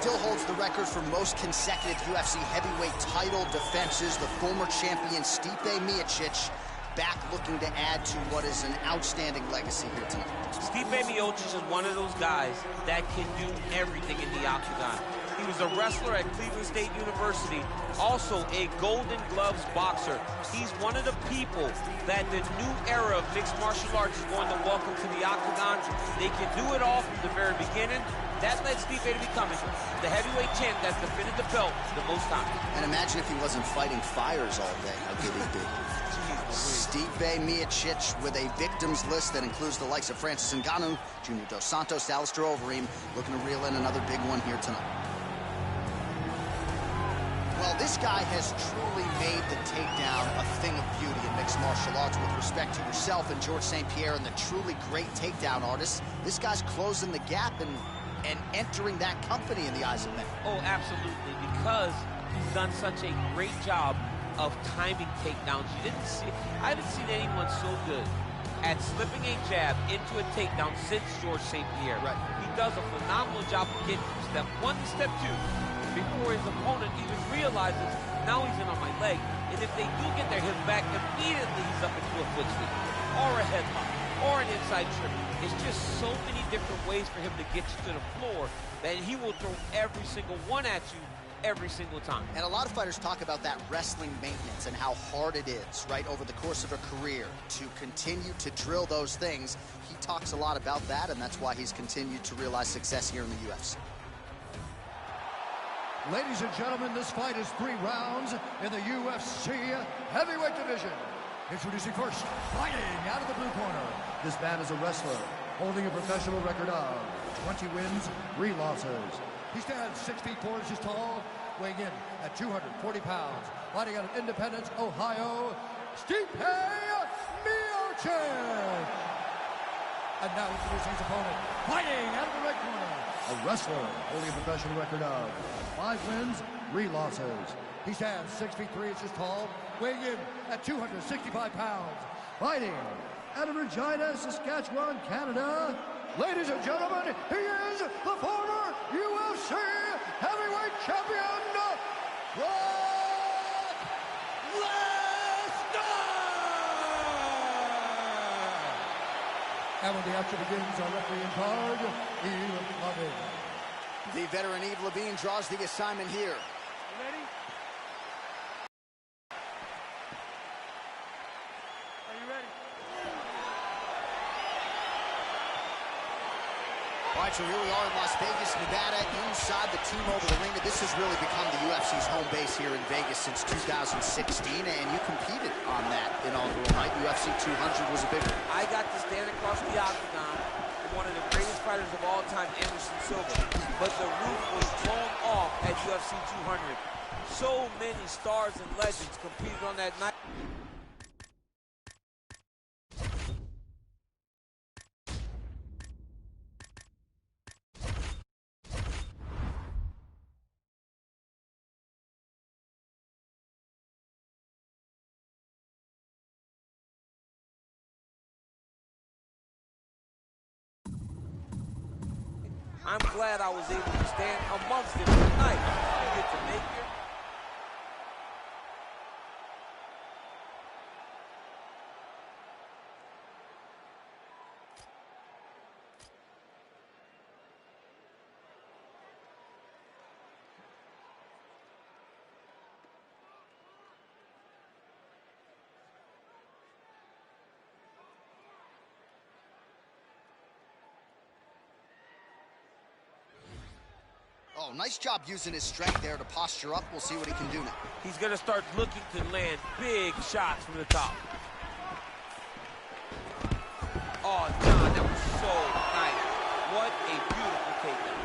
still holds the record for most consecutive UFC heavyweight title defenses. The former champion Stipe Miocic back looking to add to what is an outstanding legacy here tonight. Stipe Miocic is one of those guys that can do everything in the octagon. He was a wrestler at Cleveland State University, also a Golden Gloves boxer. He's one of the people that the new era of mixed martial arts is going to welcome to the octagon. They can do it all from the very beginning. That led Stipe to becoming the heavyweight champ that's defended the belt the most time. And imagine if he wasn't fighting fires all day, how good he'd be. Stipe Miocic with a victims list that includes the likes of Francis Ngannou, Junior Dos Santos, Alistair Overeem, looking to reel in another big one here tonight. Well, this guy has truly made the takedown a thing of beauty in mixed martial arts. With respect to yourself and George St. Pierre and the truly great takedown artists, this guy's closing the gap and entering that company in the eyes of men. Oh, absolutely, because he's done such a great job of timing takedowns. I haven't seen anyone so good at slipping a jab into a takedown since George St. Pierre. Right. He does a phenomenal job of getting from step 1 to step 2 before his opponent even realizes, now he's in on my leg. And if they do get their hips back, immediately he's up into a foot sweep, or a headlock, or an inside trip. It's just so many different ways for him to get you to the floor that he will throw every single one at you every single time. And a lot of fighters talk about that wrestling maintenance and how hard it is, right, over the course of a career to continue to drill those things. He talks a lot about that, and that's why he's continued to realize success here in the UFC. Ladies and gentlemen, this fight is 3 rounds in the UFC heavyweight division. Introducing first, fighting out of the blue corner. This man is a wrestler holding a professional record of 20 wins, 3 losses. He stands 6 feet 4 inches tall, weighing in at 240 pounds. Fighting out of Independence, Ohio, Stipe Miocic. And now introducing his opponent, fighting out of the red corner. A wrestler holding a professional record of 5 wins, 3 losses. He stands 6 feet 3 inches tall, weighing in at 265 pounds. Fighting out of Regina, Saskatchewan, Canada. Ladies and gentlemen, he is the former UFC heavyweight champion, Brock Lesnar! And when the action begins, our referee in card, Eve Levine. The veteran Eve Levine draws the assignment here. Ready? Are you ready? All right, so here we are in Las Vegas, Nevada, inside the T-Mobile Arena. This has really become the UFC's home base here in Vegas since 2016, and you competed on that inaugural night. UFC 200 was a big one. I got to stand across the octagon with one of the greatest fighters of all time, Anderson Silva, but the roof was blown off at UFC 200. So many stars and legends competed on that night. I'm glad I was able to stand amongst them tonight. You get to make your... Oh, nice job using his strength there to posture up. We'll see what he can do now. He's going to start looking to land big shots from the top. Oh, John, that was so nice. What a beautiful takedown.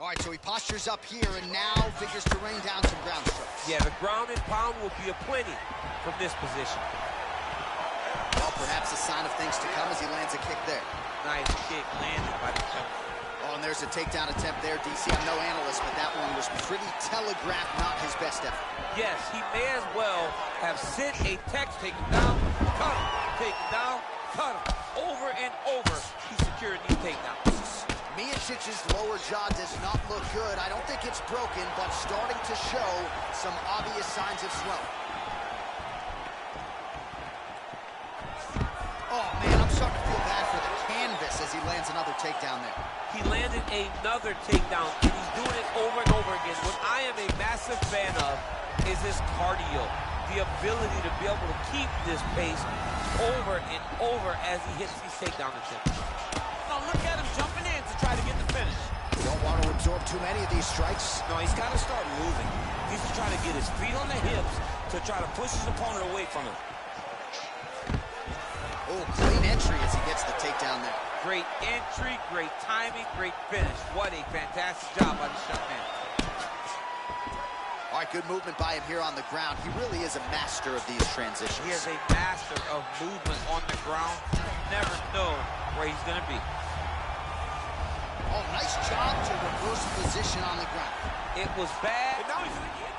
All right, so he postures up here and now figures to rain down some ground strokes. Yeah, the ground and pound will be aplenty from this position. Well, perhaps a sign of things to come as he lands a kick there. Nice kick landed by the coach. Oh, and there's a takedown attempt there, DC. I'm no analyst, but that one was pretty telegraphed, not his best effort. Yes, he may as well have sent a text, take him down, cut him, take him down, cut him. Over and over, he secured these takedowns. Miocic's lower jaw does not look good. I don't think it's broken, but starting to show some obvious signs of swelling. Oh, man, I'm starting to feel bad for the canvas as he lands another takedown there. He landed another takedown, and he's doing it over and over again. What I am a massive fan of is his cardio, the ability to be able to keep this pace over and over as he hits these takedown attempts. Now look at him jumping in to try to get the finish. You don't want to absorb too many of these strikes. No, he's got to start moving. He's just trying to get his feet on the hips to try to push his opponent away from him. Oh, clean entry as he gets the takedown there. Great entry, great timing, great finish. What a fantastic job by the shot man. All right, good movement by him here on the ground. He really is a master of these transitions. He is a master of movement on the ground. You never know where he's going to be. Oh, nice job to reverse position on the ground. It was bad. But now he's going to get.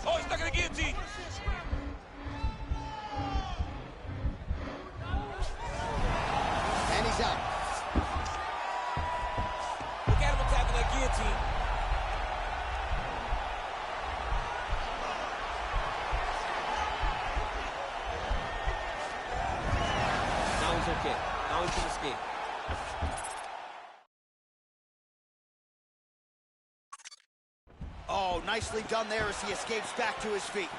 Oh, he's stuck in the guillotine. And he's out. Look at him attacking that guillotine. Now he's okay. Now he can escape. Oh, nicely done there as he escapes back to his feet.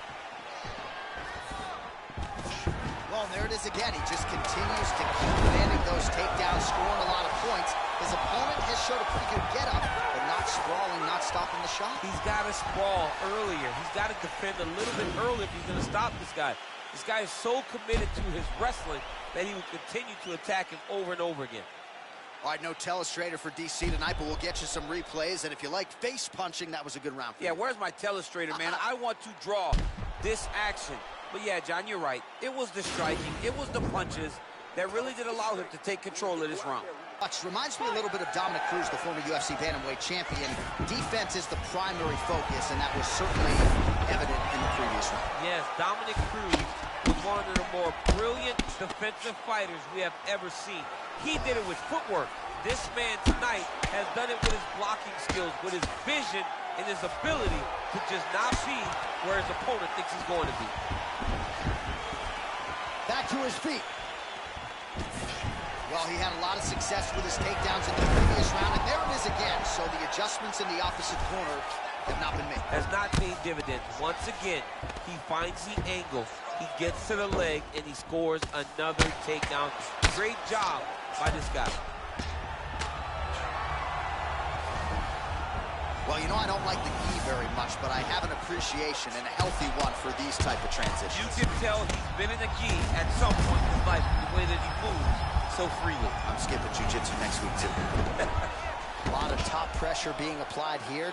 Well, there it is again. He just continues to keep landing those takedowns, scoring a lot of points. His opponent has showed a pretty good get-up, but not sprawling, not stopping the shot. He's got to sprawl earlier. He's got to defend a little bit earlier if he's going to stop this guy. This guy is so committed to his wrestling that he will continue to attack him over and over again. All right, no telestrator for DC tonight, but we'll get you some replays. And if you like face punching, that was a good round for you. Yeah, where's my telestrator, man? I want to draw this action. But yeah, John, you're right. It was the striking, it was the punches that really did allow him to take control of this round. Reminds me a little bit of Dominic Cruz, the former UFC bantamweight champion. Defense is the primary focus, and that was certainly evident in the previous round. Yes, Dominic Cruz was one of the more brilliant defensive fighters we have ever seen. He did it with footwork. This man tonight has done it with his blocking skills, with his vision and his ability to just not be where his opponent thinks he's going to be. Back to his feet. Well, he had a lot of success with his takedowns in the previous round, and there it is again. So the adjustments in the opposite corner have not been made. Has not paid dividends. Once again, he finds the angle, he gets to the leg, and he scores another takedown. Great job by this guy. Well, you know, I don't like the gi very much, but I have an appreciation and a healthy one for these type of transitions. You can tell he's been in the gi at some point in his life, the way that he moves so freely. I'm skipping jiu-jitsu next week, too. A lot of top pressure being applied here.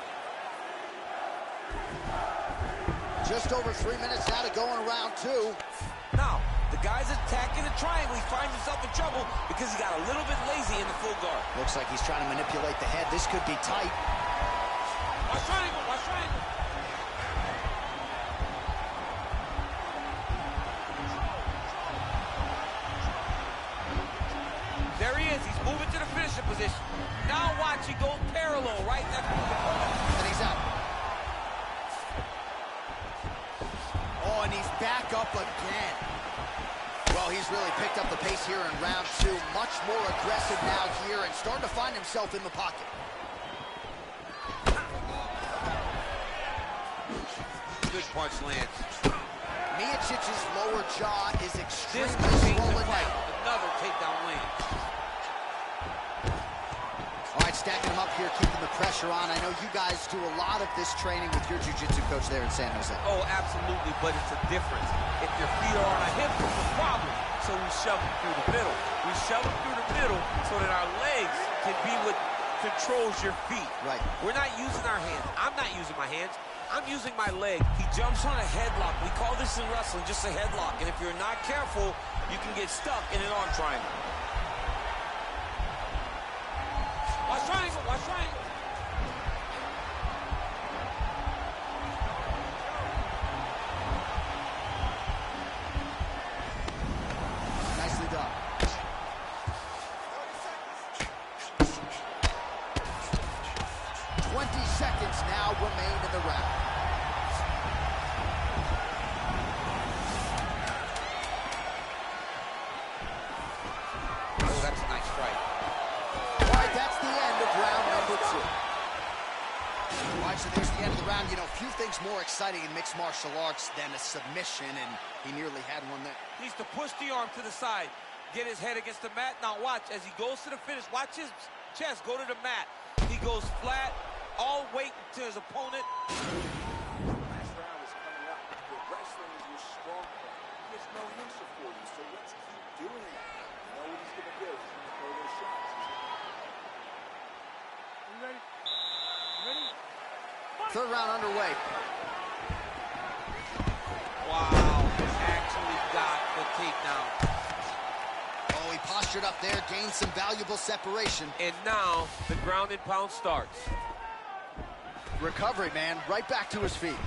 Just over 3 minutes now to go in round two. Now, the guy's attacking the triangle. He finds himself in trouble because he got a little bit lazy in the full guard. Looks like he's trying to manipulate the head. This could be tight. Watch triangle, watch triangle. There he is. He's moving to the finishing position. Now watch, he goes parallel, right? That's And he's out. Oh, and he's back up again. Well, he's really picked up the pace here in round 2. Much more aggressive now here and starting to find himself in the pocket. Good punch lands. Miocic's lower jaw is extremely This could change the swollen fight. now. Another takedown lands. All right, stacking him up here, keeping the pressure on. I know you guys do a lot of this training with your jiu-jitsu coach there in San Jose. Oh, absolutely, but it's a difference. If your feet are on a hip, it's a problem. So we shove them through the middle. We shove them through the middle so that our legs can be what controls your feet. Right. We're not using our hands. I'm not using my hands. I'm using my leg. He jumps on a headlock. We call this in wrestling just a headlock. And if you're not careful, you can get stuck in an arm triangle. Watch triangle, watch triangle. Nicely done. 20 seconds now remain in the round. Oh, that's a nice strike. All right, that's the end of round number 2. All right, so there's the end of the round. You know, few things more exciting in mixed martial arts than a submission, and he nearly had one there. Needs to push the arm to the side, get his head against the mat. Now watch, as he goes to the finish, watch his chest go to the mat. He goes flat, all weight to his opponent. Last round is coming up. Your wrestling is your strong point. He has no answer for you, so let's keep doing that. You know what he's going to do. He's going to throw those shots. You ready? You ready? Third round underway. Wow, actually got the takedown. Oh, he postured up there, gained some valuable separation. And now the ground and pound starts. Recovery, man, right back to his feet.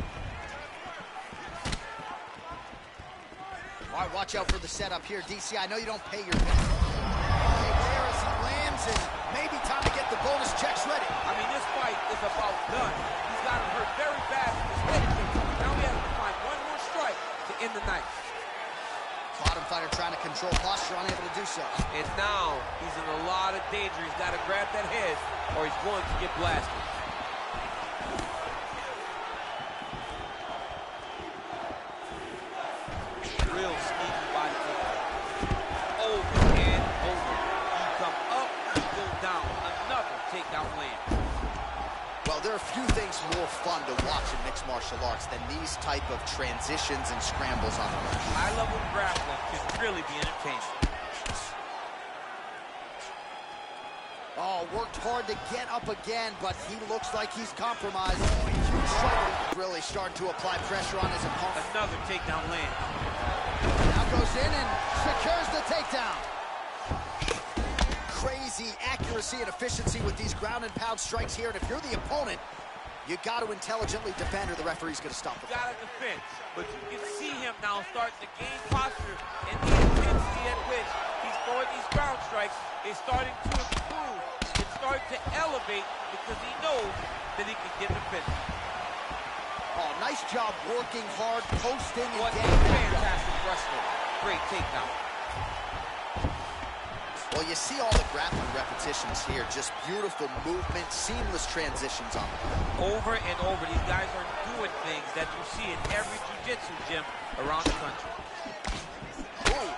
All right, watch out for the setup here, DC. I know you don't pay your bills. Hey, there as he lands, and maybe time to get the bonus checks ready. I mean, this fight is about done. He's gotten hurt very bad with his head kick. Now he has to find one more strike to end the night. Bottom fighter trying to control posture, unable to do so. And now he's in a lot of danger. He's got to grab that head or he's going to get blasted. Real sneaky body kick. Over and over. You come up, you go down. Another takedown land. Well, there are few things more fun to watch in mixed martial arts than these type of transitions and scrambles on the mat. High-level grappling can really be entertaining. Oh, worked hard to get up again, but he looks like he's compromised. Really starting to apply pressure on his opponent. Another takedown land. Now goes in and secures the takedown. Crazy accuracy and efficiency with these ground and pound strikes here. And if you're the opponent, you got to intelligently defend or the referee's going to stop the fight. Got to defend. But you can see him now starting to gain posture, and the intensity at which he's throwing these ground strikes is starting to improve. It's starting to elevate because he knows that he can get the finish. Oh, nice job working hard, posting, and What a getting back up. fantastic wrestler. Great takedown. Well, you see all the grappling repetitions here. Just beautiful movement, seamless transitions on them. Over and over, these guys are doing things that you see in every jiu-jitsu gym around the country. Ooh.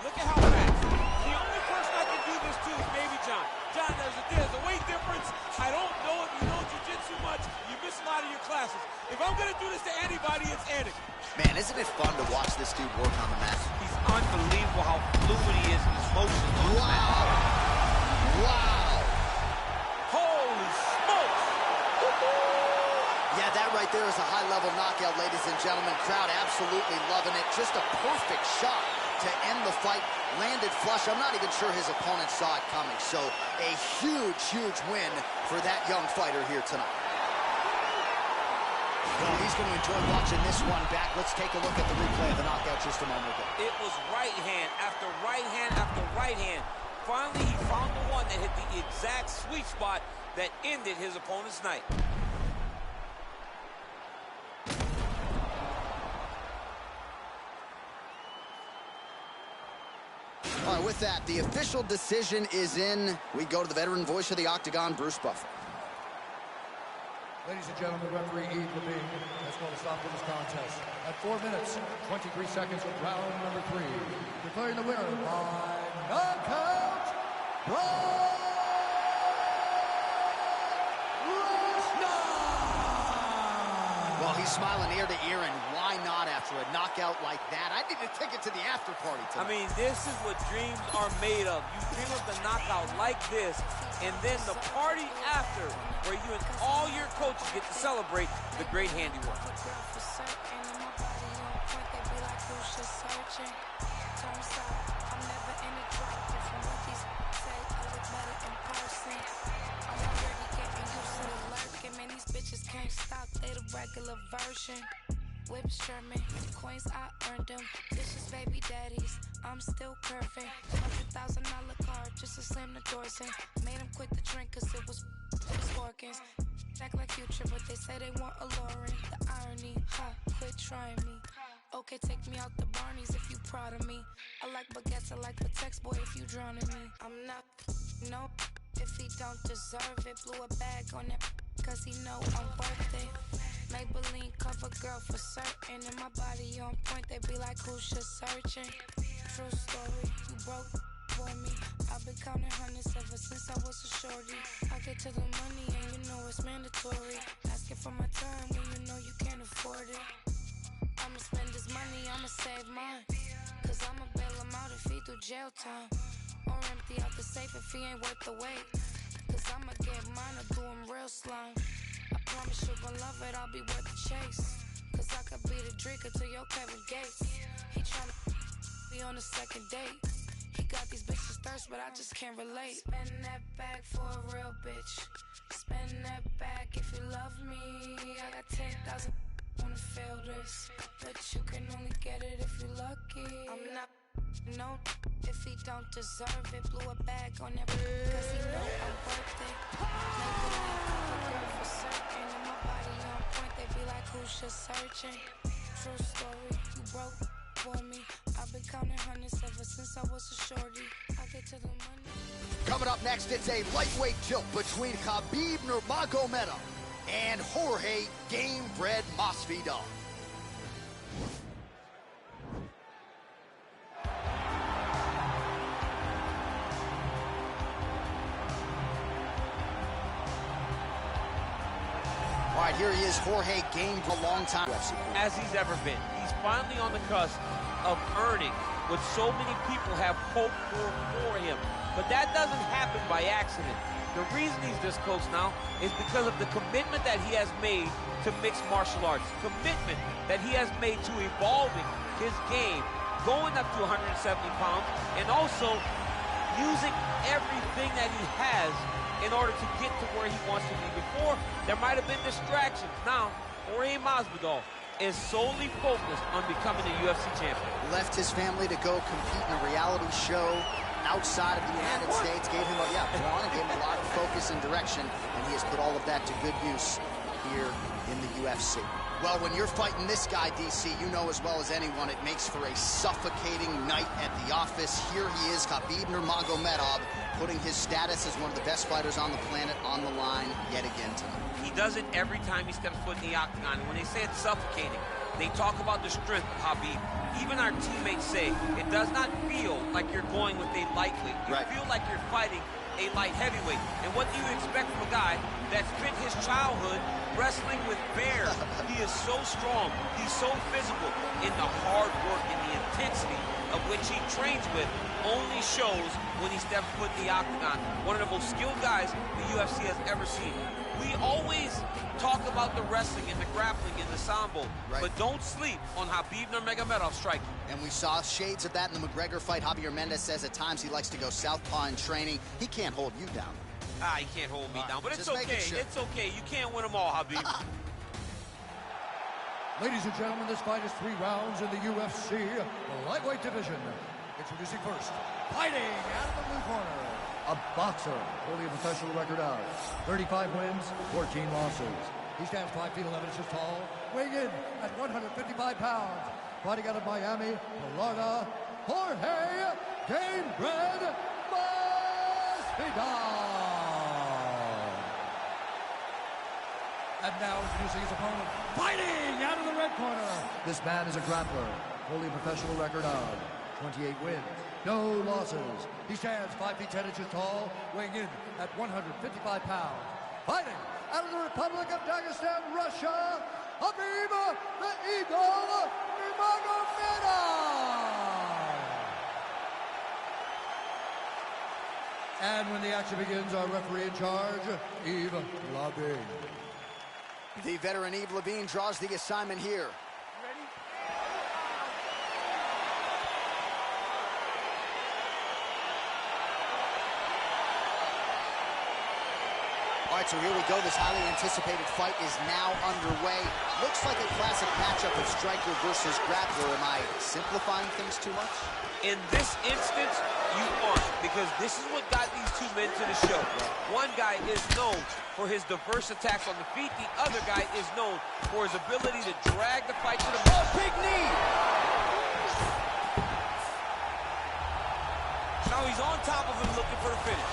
Look at how fast. The only person I can do this to is maybe John. John, there's a weight difference. I don't know if you know jiu-jitsu much. You miss a lot of your classes. If I'm going to do this to anybody, it's Andy. Man, isn't it fun to watch this dude work on the mat? He's unbelievable how fluid he is in his motion on the mat. Wow. Holy smokes. Yeah, that right there is a high-level knockout, ladies and gentlemen. Crowd absolutely loving it. Just a perfect shot to end the fight. Landed flush. I'm not even sure his opponent saw it coming. So a huge, huge win for that young fighter here tonight. Well, he's going to enjoy watching this one back. Let's take a look at the replay of the knockout just a moment ago. It was right hand after right hand after right hand. Finally, he found the one that hit the exact sweet spot that ended his opponent's night. with that, the official decision is in. We go to the veteran voice of the Octagon, Bruce Buffer. Ladies and gentlemen, referee Eve Levine has called a stop to this contest at 4 minutes, 23 seconds of round number 3. Declaring the winner by knockout, Brock Lesnar! Well, he's smiling ear to ear, and why not after a knockout like that? I need a ticket to the after party tonight. I mean, this is what dreams are made of. You dream of the knockout like this, and then the party after, where you and all your coaches get to celebrate the great handiwork. Can't stop, they the regular version. Whips Sherman, coins I earned them. Dishes baby daddies, I'm still curving. $100,000 card just to slam the doors in. Made them quit the drink cause it was Scorkins. Act like Future, but they say they want a Lauren. The irony, quit trying me. Okay, take me out the Barneys if you proud of me. I like baguettes, I like the text boy if you drowning me. I'm not, no, if he don't deserve it. Blew a bag on that cause he know I'm worth it. Maybelline cover girl for certain. And my body on point, they be like, who's just searching? True story, you broke for me. I've been counting hundreds ever since I was a shorty. I get to the money and you know it's mandatory. Asking for my time when you know you can't afford it. I'ma spend this money, I'ma save mine. Cause I'ma bail him out if he do jail time. Or empty out the safe if he ain't worth the wait. Cause I'ma get mine or do him real slime. I promise you gon' love it, I'll be worth the chase. Cause I could be the drinker to your Kevin Gates. He tryna be on the second date. He got these bitches thirst, but I just can't relate. Spend that bag for a real bitch. Spend that bag if you love me. I got 10,000 wanna feel this, but you can only get it if you're lucky. I'm not no if he don't deserve it. Blew a bag on that cause he know I'm worth it. Maybelline cover girl for certain. And my body on point, they be like, who's just searching? True story, you broke for me. I've been counting hundreds ever since I was a shorty. I get to the money. Coming up next, it's a lightweight tilt between Khabib Nurmagomedov and Jorge Gamebred Masvidal. All right, here he is, Jorge Gamebred, a long time UFC. As he's ever been. He's finally on the cusp of earning what so many people have hoped for him. But that doesn't happen by accident. The reason he's this close now is because of the commitment that he has made to mixed martial arts, commitment that he has made to evolving his game, going up to 170 pounds, and also using everything that he has in order to get to where he wants to be. Before, there might have been distractions. Now, Jorge Masvidal is solely focused on becoming a UFC champion. Left his family to go compete in a reality show outside of the United States, gave him a lot of focus and direction, and he has put all of that to good use here in the UFC. Well, when you're fighting this guy, DC, you know as well as anyone, it makes for a suffocating night at the office. Here he is, Khabib Nurmagomedov, putting his status as one of the best fighters on the planet on the line yet again tonight. He does it every time he steps foot in the octagon. And when they say it's suffocating, they talk about the strength of Khabib. Even our teammates say it does not feel like you're going with a lightweight. You feel like you're fighting a light heavyweight. And what do you expect from a guy that spent his childhood wrestling with bears? He is so strong. He's so physical. In the hard work and the intensity of which he trains with only shows when he steps foot in the octagon. One of the most skilled guys the UFC has ever seen. We always talk about the wrestling and the grappling and the sambo, but don't sleep on Khabib Nurmagomedov's striking. And we saw shades of that in the McGregor fight. Javier Mendez says at times he likes to go southpaw in training. He can't hold you down. He can't hold me down, but it's okay. Sure. It's okay. You can't win them all, Khabib. Ladies and gentlemen, this fight is 3 rounds in the UFC, the lightweight division. Introducing first, fighting out of the blue corner, a boxer, holding a professional record of 35 wins, 14 losses. He stands 5 feet 11 inches tall, weighing in at 155 pounds. Fighting out of Miami, Florida, Jorge Gamebred Masvidal. And now introducing his opponent, fighting out of the red corner. This man is a grappler, holding a professional record of 28 wins, no losses. He stands 5 feet 10 inches tall, weighing in at 155 pounds. Fighting out of the Republic of Dagestan, Russia, Habib the Eagle Nurmagomedov. And when the action begins, our referee in charge, Yves Labine. The veteran Yves Labine draws the assignment here. All right, so here we go. This highly anticipated fight is now underway. Looks like a classic matchup of striker versus grappler. Am I simplifying things too much? In this instance, you aren't, because this is what got these two men to the show. One guy is known for his diverse attacks on the feet. The other guy is known for his ability to drag the fight to the mat. Oh, big knee! Now he's on top of him looking for the finish.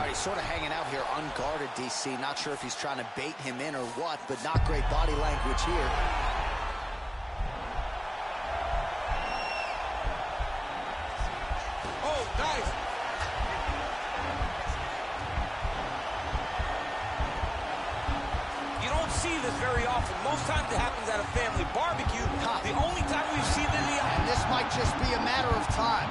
He's sort of hanging out here unguarded, DC. Not sure if he's trying to bait him in or what, but not great body language here. Oh, nice. You don't see this very often. Most times it happens at a family barbecue. The only time we've seen it in the... And this might just be a matter of time.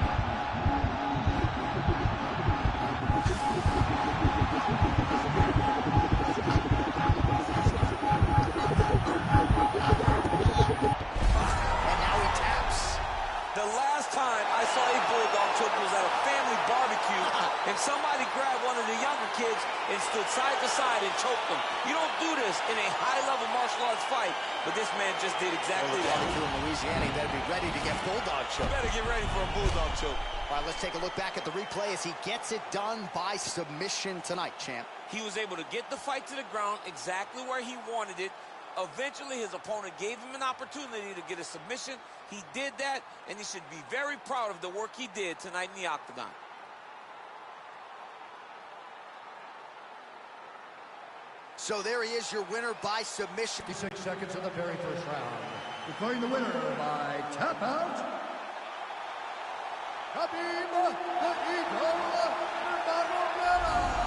Bulldog choke was at a family barbecue, and somebody grabbed one of the younger kids and stood side to side and choked them. You don't do this in a high-level martial arts fight, but this man just did exactly that. Barbecue in Louisiana, you better be ready to get Bulldog choke. You better get ready for a Bulldog choke. All right, let's take a look back at the replay as he gets it done by submission tonight, champ. He was able to get the fight to the ground exactly where he wanted it. Eventually, his opponent gave him an opportunity to get a submission. He did that, and he should be very proud of the work he did tonight in the octagon. So there he is, your winner by submission. 56 seconds in the very first round. Declaring the winner by tap out, Habib the Eagle Nurmagomedov.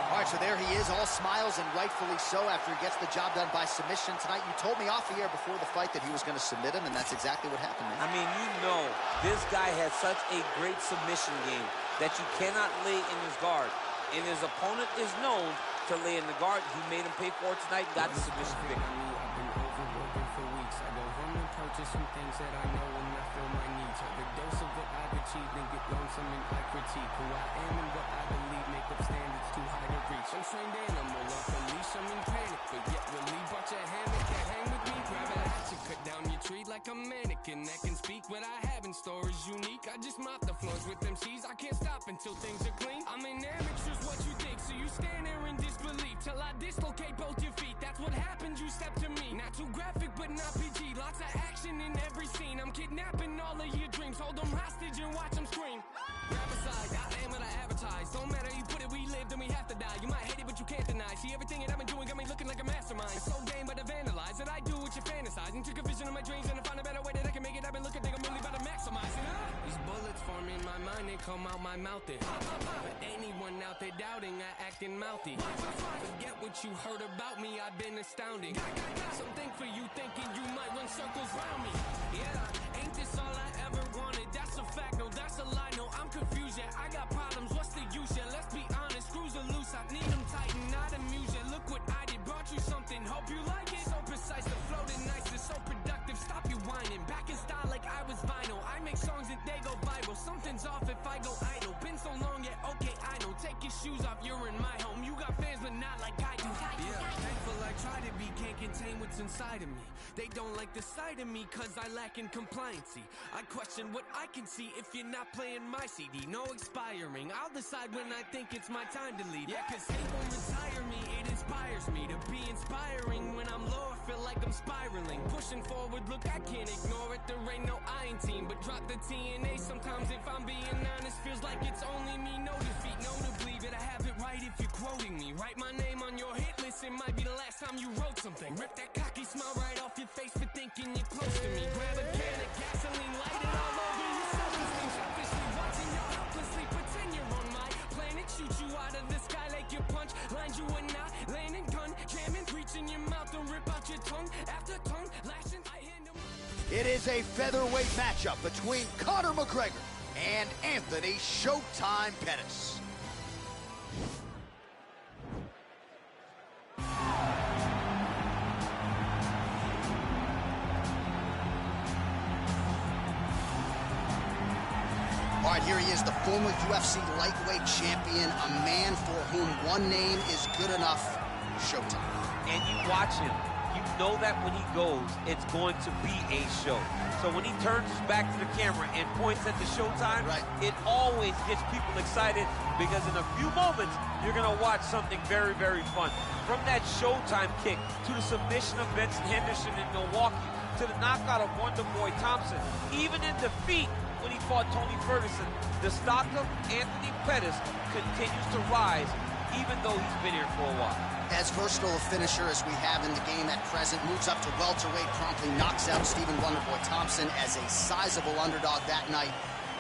All right, so there he is, all smiles, and rightfully so after he gets the job done by submission tonight. You told me off the air before the fight that he was going to submit him, and that's exactly what happened, man. I mean, you know, this guy has such a great submission game that you cannot lay in his guard. And his opponent is known to lay in the guard. He made him pay for it tonight and got the submission victory. I've been overworking for weeks. I go home and purchase some things that I know and I feel my needs. Have a dose of what I've achieved and get lonesome and I critique who I am and what I believe. Make up standards too high to reach. I'm trained animal off the leash. I'm in panic, but yet relieved. Brought your hammock, can't hang with me. Grab an axe and cut down your tree like a mannequin that can speak. What I have in store is unique. I just mop the floors with them C's. I can't stop until things are clean. I'm an amateur's what you think, so you stand there in disbelief till I dislocate both your feet. That's what happens, you step to me. Not too graphic, but not PG. Lots of action in every scene. I'm kidnapping all of your dreams. Hold them hostage and watch them scream. Grab aside, I am what I advertise. Don't matter, you put it, we live, then we have to die. You might hate it, but you can't deny. See, everything that I've been doing got me looking like a mastermind. It's so game, but I vandalize that I do what you fantasize. And took a vision of my dreams and I find a better way that I can make it. I've been looking, think I'm really about to maximize it. These bullets form in my mind, they come out my mouth. For anyone out there doubting, I acting mouthy. Forget what you heard about me, I've been astounding. Something for you thinking you might run circles round me. Yeah, ain't this all I ever wanted? That's a fact, no, that's a lie, no, I'm confused, yeah. I got problems, what's the use, yeah? Let's be honest, screws are loose, I need them tighten, not amuse, yeah. Look what I did, brought you something, hope you like it. So precise, the flow is nice, it's so productive, stop you whining. Back in style like I was vinyl, I make songs that they go viral. Something's off if I go idle, been so long, yeah, okay, I know. Take your shoes off, you're in my home. You got fans, but not like I do. Yeah, thankful I tried to be, can't contain what's inside of me. They don't like the sight of me cause I lack in compliancy. I question what I can see if you're not playing my CD. No expiring, I'll decide when I think it's my time to leave. Yeah, cause they won't retire me, it inspires me to be inspiring. When I'm low, I feel like I'm spiraling. Pushing forward, look, I can't ignore it. There ain't no I in team, but drop the TNA. Sometimes if I'm being honest, feels like it's only me. No defeat, no to believe it. I have it right if you're quoting me. Write my name on your hit list, it might be the last time you wrote something. Rip that cocky smile right off your face for thinking you're close to me. Grab a can of gasoline, light it all over your self-esteem. Selfishly watching you helplessly pretend you're on my planet. Shoot you out of the sky like your punch lines you are not laying gun, jamming, reaching your mouth and rip out your tongue. After tongue lashing, I hand them. It is a featherweight matchup between Conor McGregor and Anthony Showtime Pettis. All right, here he is, the former UFC lightweight champion, a man for whom one name is good enough, Showtime. And you watch him, you know that when he goes, it's going to be a show. So when he turns his back to the camera and points at the Showtime, right, it always gets people excited because in a few moments, you're going to watch something very, very fun. From that Showtime kick to the submission of Benson Henderson in Milwaukee to the knockout of Wonderboy Thompson, even in defeat, when he fought Tony Ferguson, the stock of Anthony Pettis continues to rise, even though he's been here for a while. As versatile a finisher as we have in the game at present, moves up to welterweight, promptly knocks out Stephen Wonderboy Thompson as a sizable underdog that night.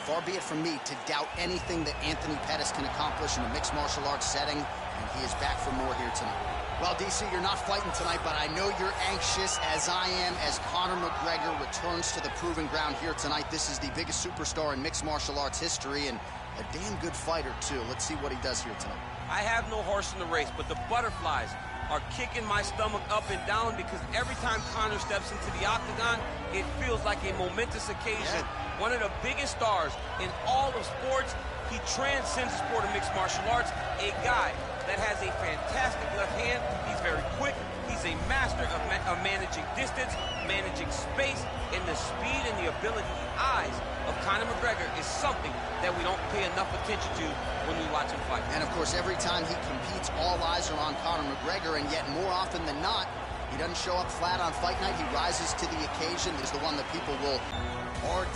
Far be it from me to doubt anything that Anthony Pettis can accomplish in a mixed martial arts setting, and he is back for more here tonight. Well, DC, you're not fighting tonight, but I know you're anxious, as I am, as Conor McGregor returns to the proving ground here tonight. This is the biggest superstar in mixed martial arts history, and a damn good fighter, too. Let's see what he does here tonight. I have no horse in the race, but the butterflies are kicking my stomach up and down because every time Conor steps into the octagon, it feels like a momentous occasion. Yeah. One of the biggest stars in all of sports. He transcends the sport of mixed martial arts. A guy that has a fantastic left hand. He's very quick. He's a master of managing distance, managing space, and the speed and the ability, the eyes of Conor McGregor is something that we don't pay enough attention to when we watch him fight. And of course, every time he competes, all eyes are on Conor McGregor, and yet more often than not, he doesn't show up flat on fight night. He rises to the occasion. He's the one that people will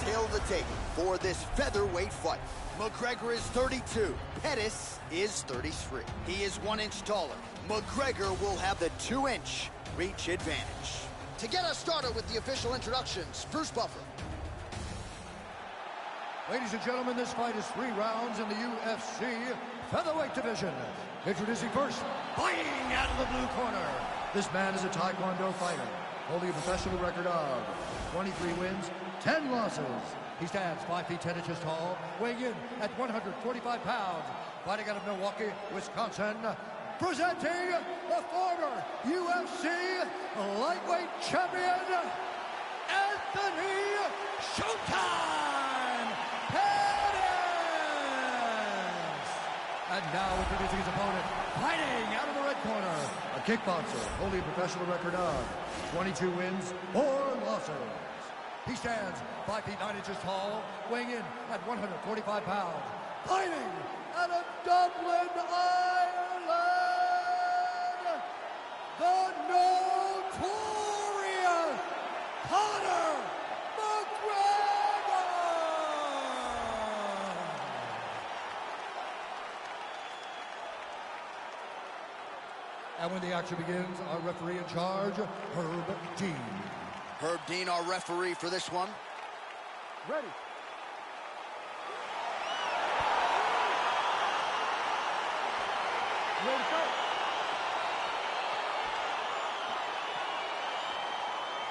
tail the tape for this featherweight fight. McGregor is 32. Pettis is 33. He is 1 inch taller. McGregor will have the 2-inch reach advantage. To get us started with the official introductions, Bruce Buffer. Ladies and gentlemen, this fight is 3 rounds in the UFC featherweight division. Introducing first, fighting out of the blue corner. This man is a Taekwondo fighter, holding a professional record of 23 wins, 10 losses. He stands 5 feet 10 inches tall, weighing in at 145 pounds. Fighting out of Milwaukee, Wisconsin, presenting the former UFC lightweight champion, Anthony Showtime Pettis! And now introducing his opponent, fighting out of the red corner, a kickboxer, holding a professional record of 22 wins, 4 losses. He stands 5 feet 9 inches tall, weighing in at 145 pounds. Fighting out of Dublin, Ireland, the notorious Conor McGregor! And when the action begins, our referee in charge, Herb Dean. Herb Dean, our referee for this one. Ready. Ready to fight.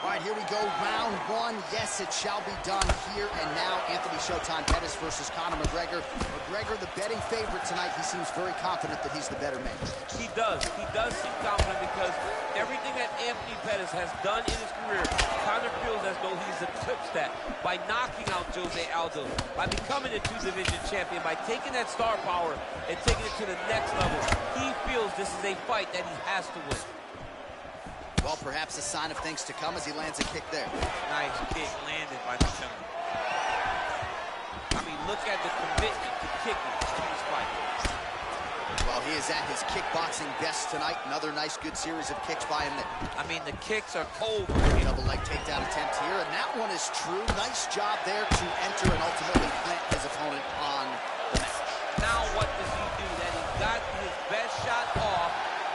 All right, here we go, round 1. Yes, it shall be done here and now. Anthony Showtime Pettis versus Conor McGregor. McGregor, the betting favorite tonight. He seems very confident that he's the better man. He does. He does seem confident because everything that Anthony Pettis has done in his career, Conor feels as though he's eclipsed that by knocking out Jose Aldo, by becoming a 2-division champion, by taking that star power and taking it to the next level. He feels this is a fight that he has to win. Well, perhaps a sign of things to come as he lands a kick there. Nice kick landed by the gentleman. I mean, look at the commitment to kicking in this fight. Well, he is at his kickboxing best tonight. Another nice, good series of kicks by him there. I mean, the kicks are over. Double leg takedown attempt here, and that one is true. Nice job there to enter and ultimately plant his opponent on the match. Now what does he do? That he got his best shot off,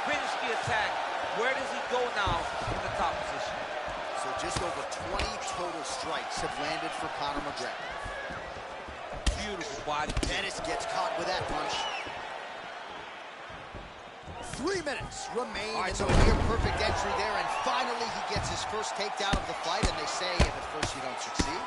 finished the attack. Where does he go now in the top position? So just over 20 total strikes have landed for Conor McGregor. Beautiful body. Dennis gets caught with that punch. 3 minutes remain in the near perfect entry there, and finally he gets his first takedown of the fight, and they say if at first you don't succeed,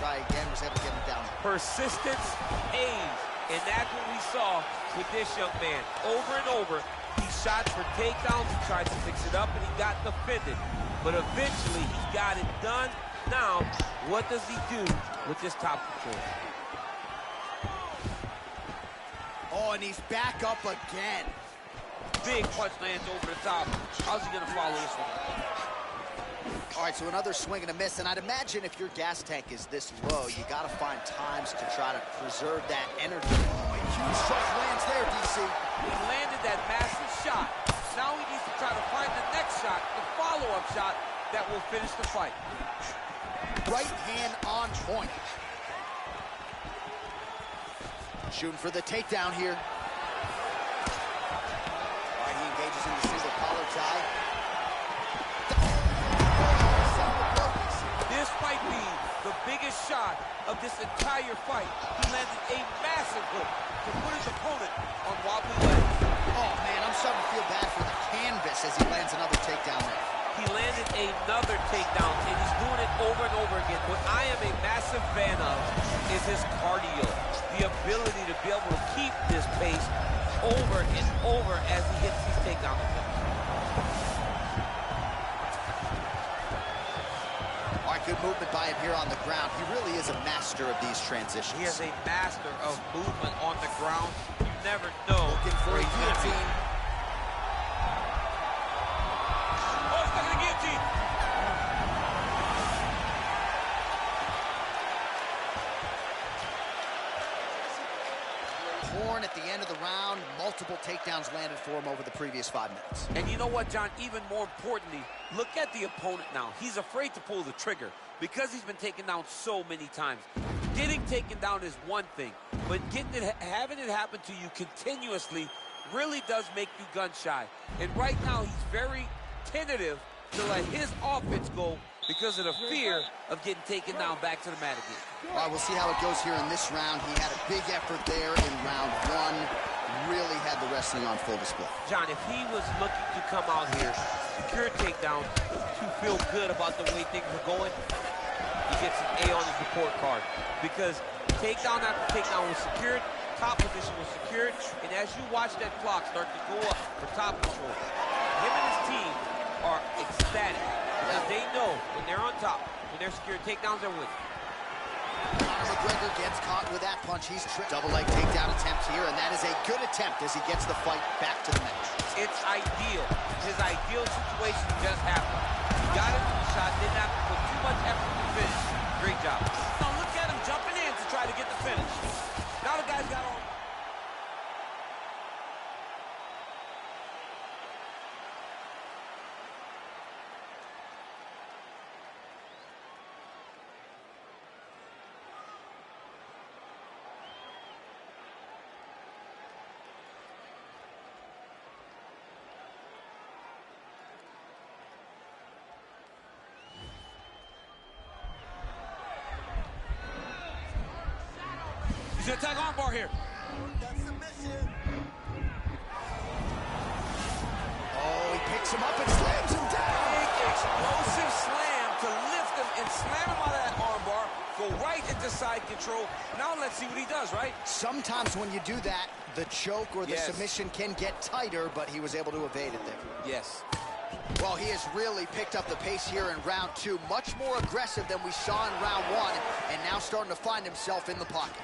try again, was able to get him down. Persistence pays, and that's what we saw with this young man. Over and over, he shot for takedowns, he tried to fix it up, and he got defended. But eventually, he got it done. Now, what does he do with this top control? Oh, and he's back up again. Big punch lands over the top. How's he gonna follow this one? All right, so another swing and a miss, and I'd imagine if your gas tank is this low, you gotta find times to try to preserve that energy. Oh, a huge strike lands there, DC. He landed that massive shot. Now he needs to try to find the next shot, the follow-up shot that will finish the fight. Right hand on point. Shooting for the takedown here. In the single collar tie. This might be the biggest shot of this entire fight. He landed a massive hook to put his opponent on wobbly legs. Oh, man, I'm starting to feel bad for the canvas as he lands another takedown there. He landed another takedown, and he's doing it over and over again. What I am a massive fan of is his cardio, the ability to be able to keep this pace over and over as he hits these takedown attempts. All right, good movement by him here on the ground. He really is a master of these transitions. He is a master of movement on the ground. You never know. Looking for a guillotine. Oh, it's not gonna guillotine. Horn at the end of the round. Multiple takedowns landed for him over the previous 5 minutes. And you know what, John? Even more importantly, look at the opponent now. He's afraid to pull the trigger because he's been taken down so many times. Getting taken down is one thing, but having it happen to you continuously really does make you gun shy. And right now, he's very tentative to let his offense go because of the fear of getting taken down back to the mat again. All right, we'll see how it goes here in this round. He had a big effort there in round one. Really had the wrestling on full display. John, if he was looking to come out here, secure takedown, to feel good about the way things are going, he gets an A on his report card. Because takedown after takedown was secured, top position was secured, and as you watch that clock start to go up for top control, him and his team are ecstatic because they know when they're on top, when they're secured takedowns, they're winning. Conor McGregor gets caught with that punch. He's tripped. Double leg takedown attempt here, and that is a good attempt as he gets the fight back to the match. It's ideal. His ideal situation just happened. He got into the shot, didn't have to put too much effort to finish. Great job. Now look at him jumping in to try to get the finish. Now the guy's got on. He's gonna attack armbar here. Oh, he picks him up and slams him down. Big explosive slam to lift him and slam him out of that armbar. Go right into side control. Now let's see what he does, right? Sometimes when you do that, the choke or the submission can get tighter, but he was able to evade it there. Yes. Well, he has really picked up the pace here in round two. Much more aggressive than we saw in round one, and now starting to find himself in the pocket.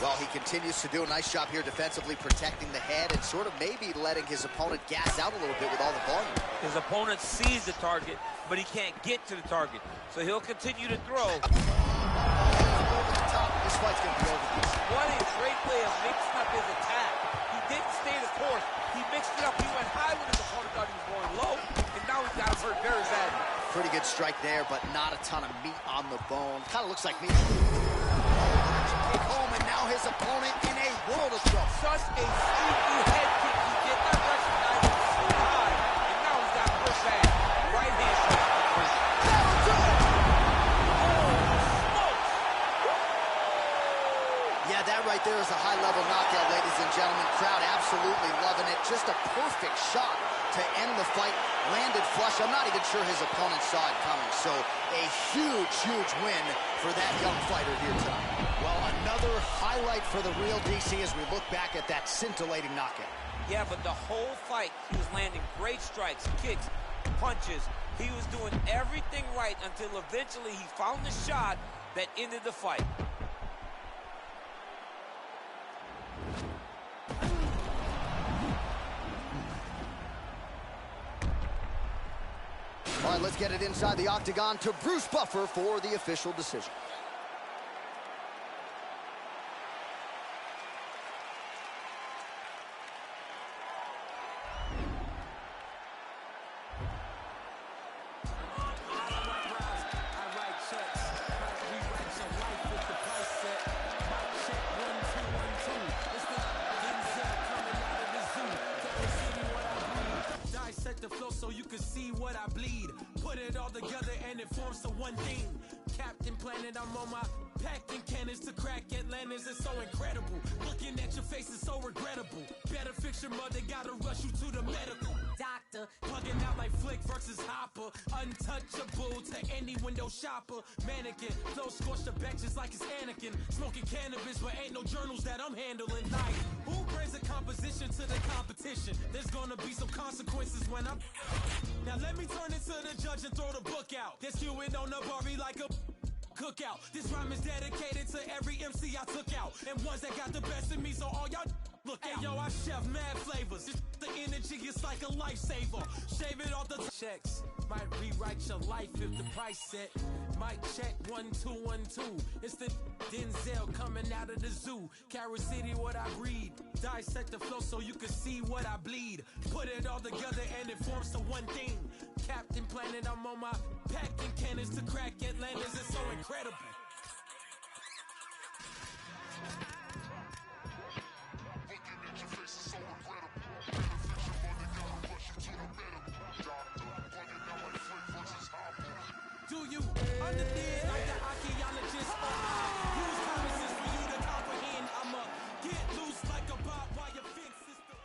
Well, he continues to do a nice job here defensively, protecting the head and sort of maybe letting his opponent gas out a little bit with all the volume. His opponent sees the target, but he can't get to the target. So he'll continue to throw. Over the top. This fight's going to be over. What a great way of mixing up his attack. He didn't stay the course. He mixed it up. He went high when his opponent thought he was going low, and now he's got him hurt very badly. Pretty good strike there, but not a ton of meat on the bone. Kind of looks like meat. Take home, and now his opponent in a world of trouble. Such a sneaky head kick. He did not recognize it so high, and now he's got hurt bad. Right hand shot. That'll do it! Yeah, that right there is a high-level knockout, ladies and gentlemen. Crowd absolutely loving it. Just a perfect shot to end the fight. Landed flush. I'm not even sure his opponent saw it coming. So a huge, huge win for that young fighter here tonight. Well, another highlight for the real DC as we look back at that scintillating knockout. Yeah, but the whole fight, he was landing great strikes, kicks, punches. He was doing everything right until eventually he found the shot that ended the fight. All right, let's get it inside the octagon to Bruce Buffer for the official decision. The flow so you can see what I bleed. Put it all together and it forms to one thing. Captain Planet, I'm on my packing cannons to crack Atlantis. It's so incredible. Looking at your face is so regrettable. Better fix your mother, gotta rush you to the medical doctor. Plugging out like Flick versus Hopper. Untouchable to any window shopper. Mannequin, flow scorched the benches like it's Anakin. Smoking cannabis, but ain't no journals that I'm handling. Like, who brings a composition to the competition? There's gonna be some consequences when I'm... Now let me turn it to the judge and throw the book out. They're skewing on the Barbie like a cookout. This rhyme is dedicated to every MC I took out, and ones that got the best of me, so all y'all look out. Hey, yo, I chef mad flavors. The energy is like a lifesaver. Shave it off the checks. Might rewrite your life if the price set. Might check 1212. It's the Denzel coming out of the zoo. Carol City, what I breed. Dissect the flow so you can see what I bleed. Put it all together and it forms to one thing. Captain Planet, I'm on my packing cannons to crack Atlantis. It's so incredible. Do you understand like the archaeologist? Use common sense for you to comprehend. I'ma get loose like a barbed wire fence system.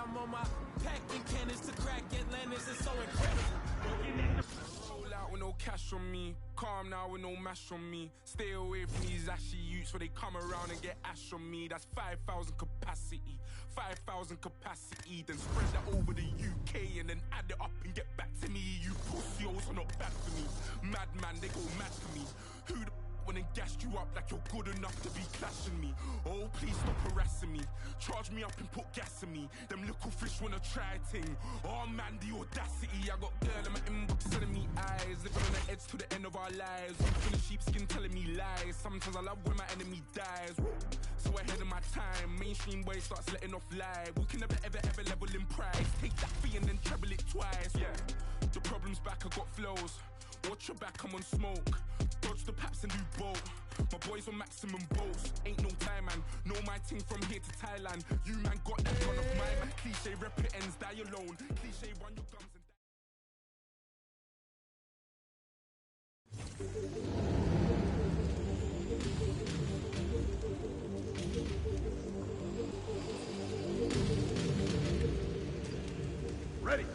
I'm on my packing cannons to crack Atlantis. It's so incredible. Roll out with no cash on me. Calm now with no mash on me. Stay away from these ashy youths where they come around and get ash on me. That's 5,000 capacity. 5,000 capacity. Then spread that over the UK and then add it up and get back to me. You pussios are not bad for me. Madman, they go mad for me. Who the when they gassed you up like you're good enough to be clashing me? Oh, please stop harassing me. Charge me up and put gas in me. Them little fish wanna try ting. Oh man, the audacity. I got girl in my inbox telling me eyes. Living on the edge to the end of our lives. Wolf in the sheepskin telling me lies. Sometimes I love when my enemy dies. So ahead of my time, mainstream boy starts letting off live. We can never ever ever level in price. Take that fee and then treble it twice. Yeah, the problem's back, I got flows. Watch your back, I'm on smoke. Dodge the paps and do both. My boys on maximum bolts. Ain't no time, man. Know my ting from here to Thailand. You man got that gun of mine, man. Cliche rep it ends, die alone. Cliche run your guns and die. Ready.